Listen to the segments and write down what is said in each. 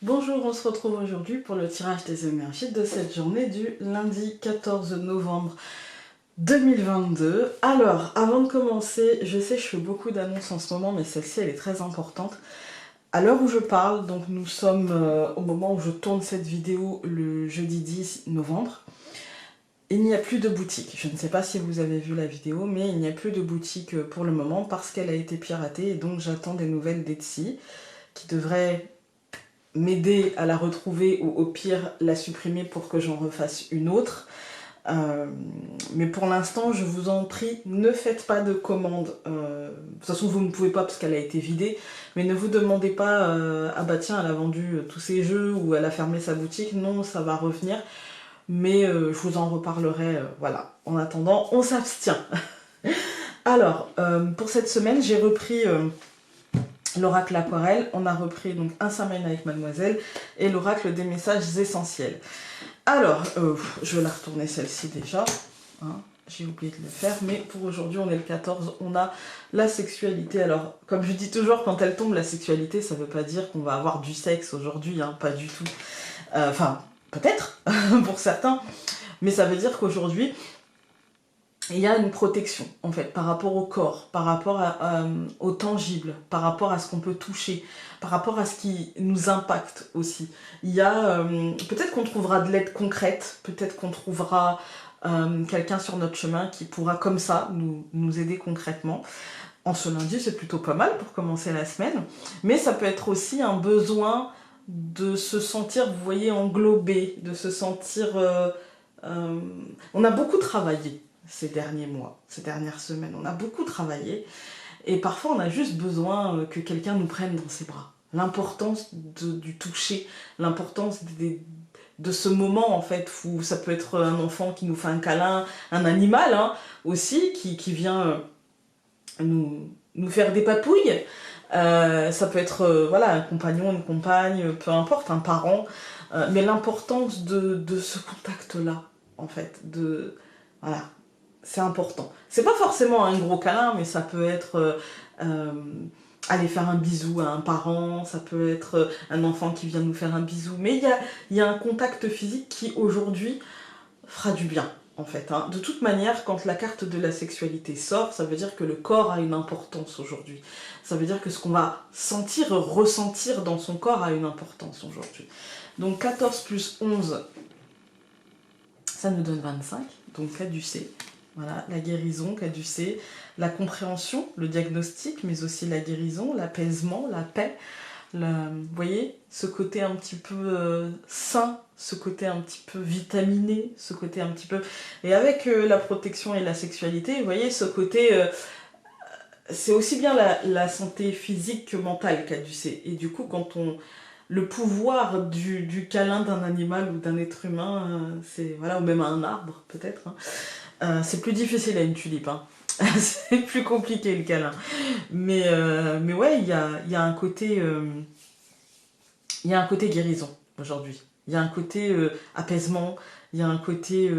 Bonjour, on se retrouve aujourd'hui pour le tirage des énergies de cette journée du lundi 14 novembre 2022. Alors, avant de commencer, je sais que je fais beaucoup d'annonces en ce moment, mais celle-ci elle est très importante. À l'heure où je parle, donc nous sommes au moment où je tourne cette vidéo le jeudi 10 novembre. Il n'y a plus de boutique. Je ne sais pas si vous avez vu la vidéo, mais il n'y a plus de boutique pour le moment parce qu'elle a été piratée et donc j'attends des nouvelles d'Etsy qui devraient m'aider à la retrouver ou au pire la supprimer pour que j'en refasse une autre. Mais pour l'instant, je vous en prie, ne faites pas de commandes. De toute façon, vous ne pouvez pas parce qu'elle a été vidée. Mais ne vous demandez pas, ah bah tiens, elle a vendu tous ses jeux ou elle a fermé sa boutique. Non, ça va revenir. Mais je vous en reparlerai. Voilà. En attendant, on s'abstient. Alors, pour cette semaine, j'ai repris l'oracle aquarelle. On a repris donc un semaine avec Mademoiselle et l'oracle des messages essentiels. Alors, je vais la retourner celle-ci déjà. Hein, j'ai oublié de le faire, mais pour aujourd'hui, on est le 14, on a la sexualité. Alors, comme je dis toujours, quand elle tombe, la sexualité, ça veut pas dire qu'on va avoir du sexe aujourd'hui, hein, pas du tout. Enfin, peut-être, pour certains, mais ça veut dire qu'aujourd'hui, il y a une protection, en fait, par rapport au corps, par rapport au tangible, par rapport à ce qu'on peut toucher, par rapport à ce qui nous impacte aussi. Il y a, peut-être qu'on trouvera de l'aide concrète, peut-être qu'on trouvera quelqu'un sur notre chemin qui pourra comme ça nous aider concrètement. En ce lundi, c'est plutôt pas mal pour commencer la semaine, mais ça peut être aussi un besoin de se sentir, vous voyez, englobé, de se sentir... on a beaucoup travaillé ces derniers mois, ces dernières semaines. On a beaucoup travaillé et parfois on a juste besoin que quelqu'un nous prenne dans ses bras. L'importance du toucher, l'importance de ce moment en fait où ça peut être un enfant qui nous fait un câlin, un animal hein, aussi qui vient nous faire des papouilles. Ça peut être voilà, un compagnon, une compagne, peu importe, un parent. Mais l'importance de ce contact-là, en fait, voilà, c'est important. C'est pas forcément un gros câlin, mais ça peut être aller faire un bisou à un parent, ça peut être un enfant qui vient nous faire un bisou. Mais il y a un contact physique qui, aujourd'hui, fera du bien, en fait. Hein. De toute manière, quand la carte de la sexualité sort, ça veut dire que le corps a une importance aujourd'hui. Ça veut dire que ce qu'on va sentir, ressentir dans son corps a une importance aujourd'hui. Donc 14 plus 11, ça nous donne 25, donc caducé. Voilà, la guérison, caducé, la compréhension, le diagnostic, mais aussi la guérison, l'apaisement, la paix. Vous voyez, ce côté un petit peu sain, ce côté un petit peu vitaminé, ce côté un petit peu... Et avec la protection et la sexualité, vous voyez, ce côté... c'est aussi bien la santé physique que mentale caducée. Et du coup, quand on... Le pouvoir du câlin d'un animal ou d'un être humain, c'est voilà, ou même à un arbre peut-être, hein, c'est plus difficile à une tulipe. Hein. C'est plus compliqué le câlin. Mais ouais, il y a un côté... il y a un côté guérison aujourd'hui. Il y a un côté apaisement, il y a un côté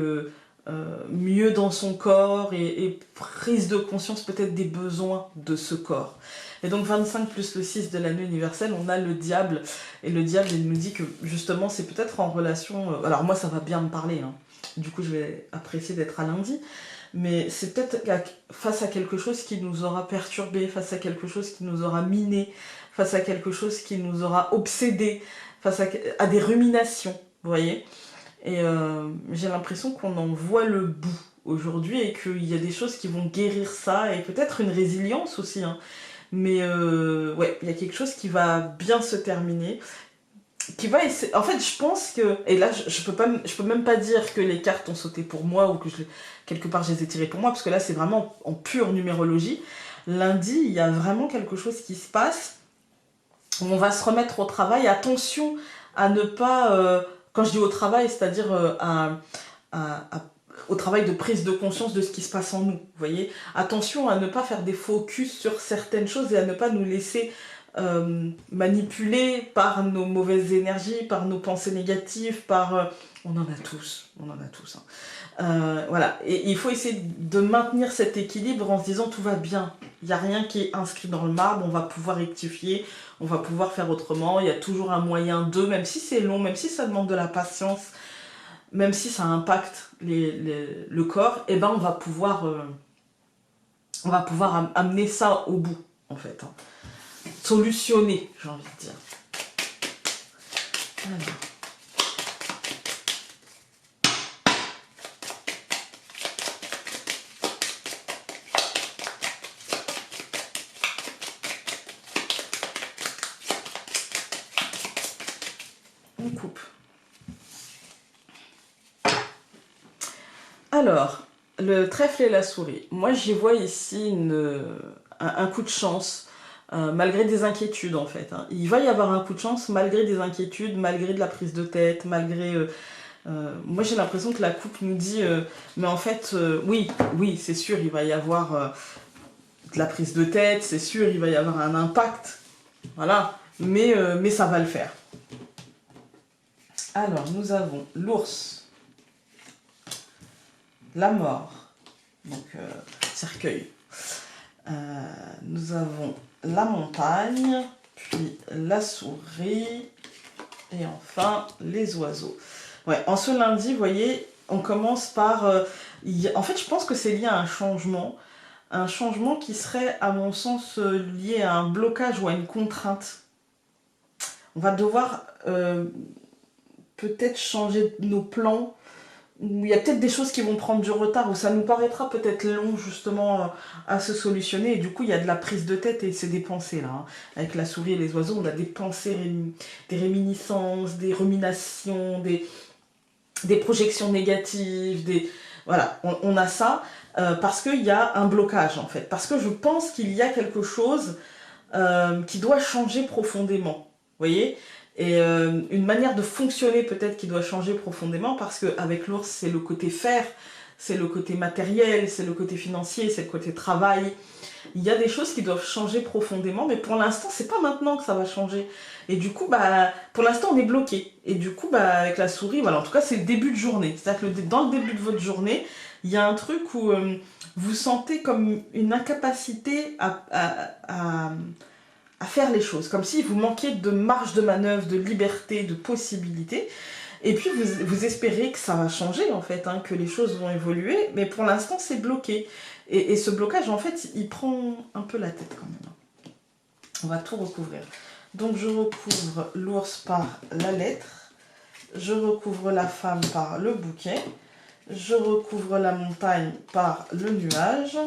mieux dans son corps et prise de conscience peut-être des besoins de ce corps. Et donc 25 plus le 6 de l'année universelle, on a le diable. Et le diable, il nous dit que justement, c'est peut-être en relation... alors moi, ça va bien me parler. Hein. Du coup, je vais apprécier d'être à lundi. Mais c'est peut-être face à quelque chose qui nous aura perturbé, face à quelque chose qui nous aura miné, face à quelque chose qui nous aura obsédé, face à des ruminations, vous voyez. Et j'ai l'impression qu'on en voit le bout aujourd'hui et qu'il y a des choses qui vont guérir ça et peut-être une résilience aussi. Hein. Mais ouais, il y a quelque chose qui va bien se terminer. Qui va essayer... En fait, je pense que... Et là, je peux même pas dire que les cartes ont sauté pour moi ou que quelque part je les ai tirées pour moi, parce que là, c'est vraiment en pure numérologie. Lundi, il y a vraiment quelque chose qui se passe où on va se remettre au travail. Attention à ne pas... quand je dis au travail, c'est-à-dire au travail de prise de conscience de ce qui se passe en nous, vous voyez. Attention à ne pas faire des focus sur certaines choses et à ne pas nous laisser manipuler par nos mauvaises énergies, par nos pensées négatives, par... on en a tous, hein. Voilà, et il faut essayer de maintenir cet équilibre en se disant tout va bien, il n'y a rien qui est inscrit dans le marbre, on va pouvoir rectifier, on va pouvoir faire autrement, il y a toujours un moyen de, même si c'est long, même si ça demande de la patience, même si ça impacte le corps, et ben on va pouvoir amener ça au bout, en fait. Hein. Solutionner, j'ai envie de dire. Alors. On coupe. Alors, le trèfle et la souris. Moi, j'y vois ici un coup de chance, malgré des inquiétudes, en fait. Hein. Il va y avoir un coup de chance malgré des inquiétudes, malgré de la prise de tête, malgré... moi, j'ai l'impression que la coupe nous dit... mais en fait, oui, c'est sûr, il va y avoir de la prise de tête, c'est sûr, il va y avoir un impact. Voilà, mais ça va le faire. Alors, nous avons l'ours, la mort, donc cercueil. Nous avons la montagne, puis la souris, et enfin les oiseaux. Ouais, en ce lundi, vous voyez, on commence par... en fait, je pense que c'est lié à un changement qui serait, à mon sens, lié à un blocage ou à une contrainte. On va devoir peut-être changer nos plans. Il y a peut-être des choses qui vont prendre du retard, où ça nous paraîtra peut-être long justement à se solutionner, et du coup il y a de la prise de tête et c'est des pensées là. Hein. Avec la souris et les oiseaux, on a des pensées, des réminiscences, des ruminations, des projections négatives, voilà, on a ça parce qu'il y a un blocage en fait, parce que je pense qu'il y a quelque chose qui doit changer profondément, vous voyez, et une manière de fonctionner peut-être qui doit changer profondément, parce qu'avec l'ours, c'est le côté faire, c'est le côté matériel, c'est le côté financier, c'est le côté travail. Il y a des choses qui doivent changer profondément, mais pour l'instant, c'est pas maintenant que ça va changer. Et du coup, pour l'instant, on est bloqué. Et du coup, avec la souris, voilà, en tout cas, c'est le début de journée. C'est-à-dire que dans le début de votre journée, il y a un truc où vous sentez comme une incapacité à faire les choses, comme si vous manquiez de marge de manœuvre, de liberté, de possibilités. Et puis vous espérez que ça va changer en fait, hein, que les choses vont évoluer, mais pour l'instant c'est bloqué. Et ce blocage en fait, il prend un peu la tête quand même. On va tout recouvrir. Donc je recouvre l'ours par la lettre, je recouvre la femme par le bouquet, je recouvre la montagne par le nuage,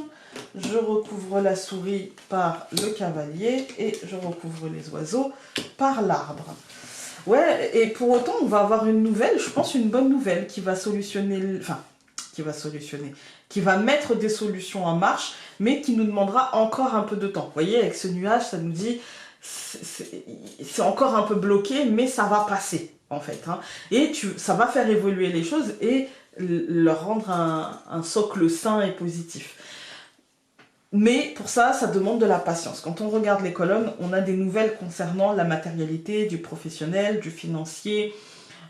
je recouvre la souris par le cavalier et je recouvre les oiseaux par l'arbre. Ouais, et pour autant, on va avoir une nouvelle, je pense une bonne nouvelle qui va solutionner, qui va mettre des solutions en marche, mais qui nous demandera encore un peu de temps. Vous voyez, avec ce nuage, ça nous dit, c'est encore un peu bloqué, mais ça va passer, en fait. Hein. Et ça va faire évoluer les choses et leur rendre un socle sain et positif. Mais pour ça, ça demande de la patience. Quand on regarde les colonnes, on a des nouvelles concernant la matérialité, du professionnel, du financier,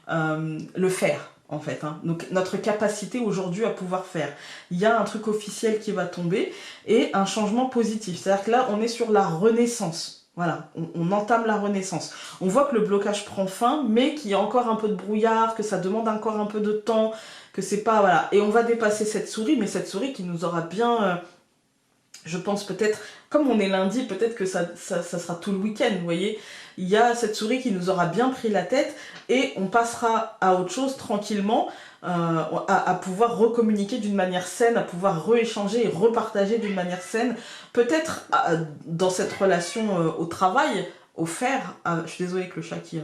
le faire en fait. Hein. Donc notre capacité aujourd'hui à pouvoir faire. Il y a un truc officiel qui va tomber et un changement positif. C'est-à-dire que là, on est sur la renaissance. Voilà, on entame la renaissance. On voit que le blocage prend fin, mais qu'il y a encore un peu de brouillard, que ça demande encore un peu de temps, que c'est pas... Voilà. Et on va dépasser cette souris, mais cette souris qui nous aura bien... je pense peut-être, comme on est lundi, peut-être que ça sera tout le week-end, vous voyez. Il y a cette souris qui nous aura bien pris la tête et on passera à autre chose tranquillement, à pouvoir recommuniquer d'une manière saine, à pouvoir rééchanger et repartager d'une manière saine. Peut-être dans cette relation au travail, au faire, je suis désolée avec le chat qui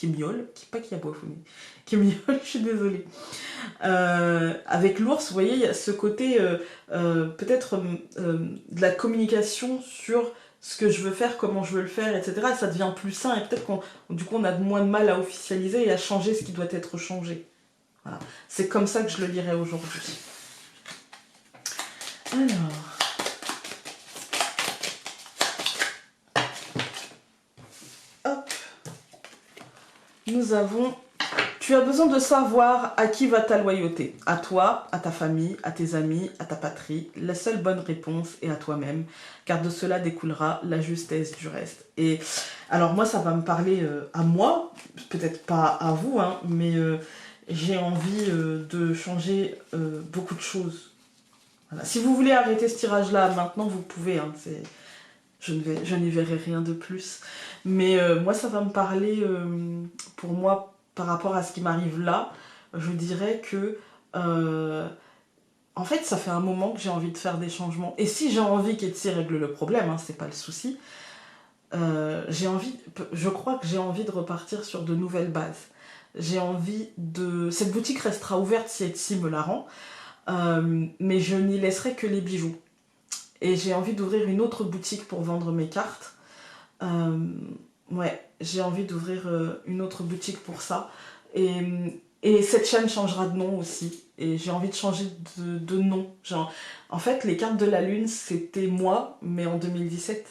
miaule, qui aboie, qui miaule, je suis désolée. Avec l'ours, vous voyez, il y a ce côté peut-être de la communication sur ce que je veux faire, comment je veux le faire, etc. Et ça devient plus sain et peut-être du coup on a moins de mal à officialiser et à changer ce qui doit être changé. Voilà. C'est comme ça que je le lirai aujourd'hui. Alors... Hop. Nous avons tu as besoin de savoir à qui va ta loyauté. À toi, à ta famille, à tes amis, à ta patrie. La seule bonne réponse est à toi-même, car de cela découlera la justesse du reste. Et alors moi, ça va me parler à moi, peut-être pas à vous, hein, mais j'ai envie de changer beaucoup de choses. Voilà. Si vous voulez arrêter ce tirage-là maintenant, vous pouvez. Hein, je n'y verrai rien de plus. Mais moi, ça va me parler, pour moi, par rapport à ce qui m'arrive là, je dirais que, en fait, ça fait un moment que j'ai envie de faire des changements. Et si j'ai envie qu'Etsy règle le problème, hein, c'est pas le souci, je crois que j'ai envie de repartir sur de nouvelles bases. J'ai envie de... Cette boutique restera ouverte si Etsy me la rend, mais je n'y laisserai que les bijoux. Et j'ai envie d'ouvrir une autre boutique pour vendre mes cartes. Ouais, j'ai envie d'ouvrir une autre boutique pour ça. Et cette chaîne changera de nom aussi. Et j'ai envie de changer de nom. Genre, en fait, les cartes de la lune, c'était moi, mais en 2017.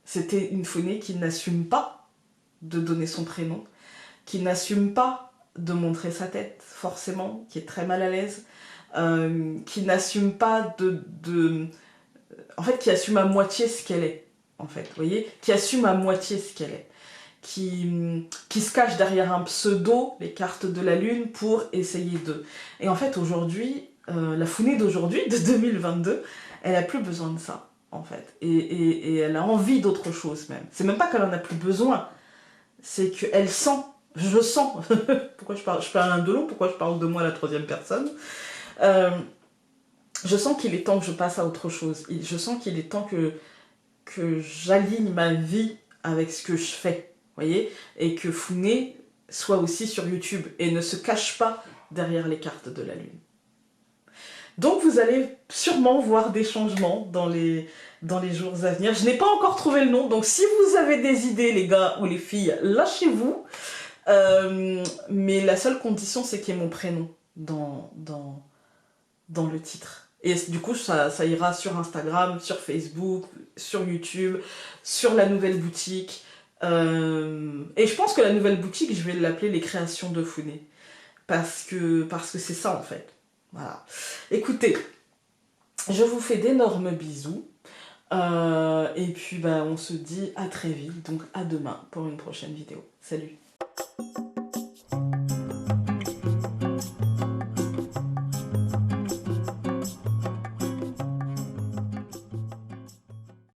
C'était une Founé qui n'assume pas de donner son prénom, qui n'assume pas de montrer sa tête, forcément, qui est très mal à l'aise, qui n'assume pas en fait, qui assume à moitié ce qu'elle est, en fait, vous voyez, qui assume à moitié ce qu'elle est, qui se cache derrière un pseudo, les cartes de la lune, pour essayer de... Et en fait, aujourd'hui, la Founé d'aujourd'hui, de 2022, elle a plus besoin de ça, en fait, et elle a envie d'autre chose, même. C'est même pas qu'elle en a plus besoin, c'est qu'elle sent, je sens, pourquoi je parle de l'eau, pourquoi je parle de moi à la troisième personne, je sens qu'il est temps que je passe à autre chose. Je sens qu'il est temps que j'aligne ma vie avec ce que je fais, voyez, et que Founé soit aussi sur YouTube et ne se cache pas derrière les cartes de la lune. Donc vous allez sûrement voir des changements dans les jours à venir. Je n'ai pas encore trouvé le nom, donc si vous avez des idées, les gars ou les filles, lâchez-vous. Mais la seule condition, c'est qu'il y ait mon prénom dans le titre. Et du coup, ça ira sur Instagram, sur Facebook, sur YouTube, sur la nouvelle boutique. Et je pense que la nouvelle boutique, je vais l'appeler les créations de Founé. Parce que c'est ça, en fait. Voilà. Écoutez, je vous fais d'énormes bisous. Et puis, on se dit à très vite. Donc, à demain pour une prochaine vidéo. Salut!